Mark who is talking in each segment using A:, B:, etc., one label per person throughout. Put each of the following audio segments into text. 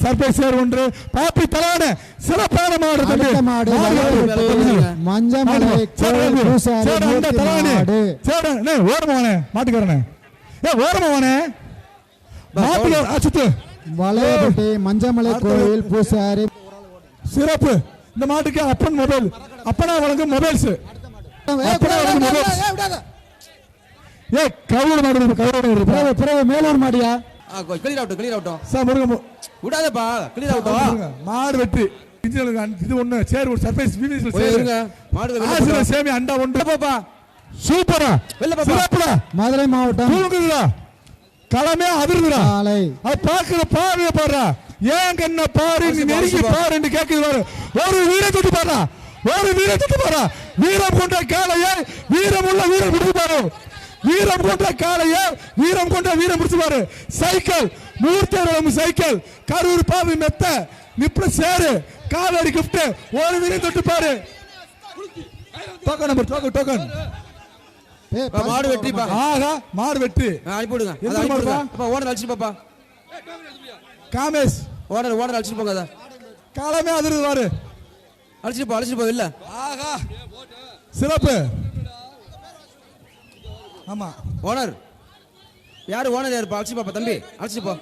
A: Surprise சேர் ஒன்று பாப்பி தலான சிறப்பான மாடு தம்பி
B: மஞ்சமலை
A: ஓரமானே மாட்டுக்காரனே ஓரமானே மாட்டுல சுத்து
B: வளையப்பட்டி மஞ்சமலை கோயில் பூசாரி
A: சிறப்பு. இந்த மாட்டுக்கு அப்பன் மொபைல் அப்பனா வழங்கும் மொபைல்ஸ் மேலூர் மாடியா மாடு வெற்றி இது ஒண்ணு சேர் ஒரு சர்ப்ரைஸ் சேமி அண்டா ஒன்று பாப்பா சூப்பரா சிறப்புடா
B: மதுரை மாவட்டம்
A: களமே அதிர்வுடா அது பாக்குற பாருங்க பாடுறா ஏன் கண்ண பாரு நீ நெருங்கி பாரு என்று கேட்குது ஒரு வீர தொட்டு பாடுறா ஒரு வீர தொட்டு பாடுறா வீரம் கொண்ட காளையே வீரம் உள்ள வீரம் பிடிச்சு பாரு வீரம் கொண்ட காளையே வீரம் கொண்ட வீரம் பிடிச்சு பாரு சைக்கிள் மூர்த்தம் சைக்கிள் கரூர் பாவி மெத்த நிப்ள சேரு காவேரி கிஃப்ட் ஒரு வீரம் தொட்டு பாரு டோக்கன் நம்பர் டோக்கன்
C: மாடு வெற்றி
A: ஆஹா மாடு வெற்றி
C: அனுப்பிடுங்க ஓனர் அழிச்சு பாப்பா
A: காமேஷ்
C: ஓனர் அழிச்சு போங்க
A: காலமே அதிர்வு பாரு
C: அழிச்சு போ இல்ல
A: ஆஹா சிறப்பு. ஆமா
C: ஓனர் யாரு ஓனர் யாரு அழிச்சு பாப்பா தம்பி அழிச்சு போ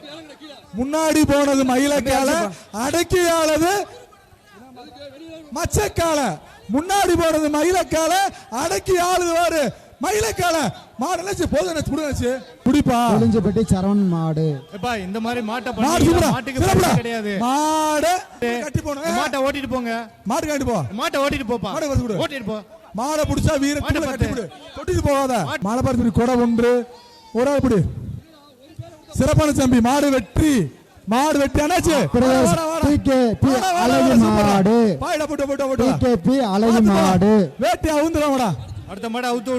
A: முன்னாடி போனது மயிலக்கால அடக்கியாளது மச்சக்கால முன்னாடி போனது மயிலக்கால அடக்கி ஆளுது வாரு மயிலக்கால மாடு நினைச்சு போதும் நினைச்சு குடிப்பா
B: ஒளிஞ்சப்பட்டி சரவணன் மாடு
D: இந்த மாதிரி மாட்டை
A: மாட்டுக்கு கிடையாது மாடு கட்டி போணும்
D: மாட்டை ஓட்டிட்டு போங்க
A: மாடு கட்டி போ
D: மாட்டை ஓட்டிட்டு போப்பா
A: ஓட்டிட்டு போ மாடை பிடிச்சா வீர கட்டி விடு தொட்டிட்டு போகாத மாலை பார்த்து கொடை ஒன்று ஒரு இப்படி சிறப்பான தம்பி மாடு வெற்றி அண்ணாச்சு
B: அழகு மாடு
A: பாயிட போட்டு
B: அழகு மாடு
A: வேட்டி அவுந்துடாமடா
D: அடுத்த மாடு அவுத்து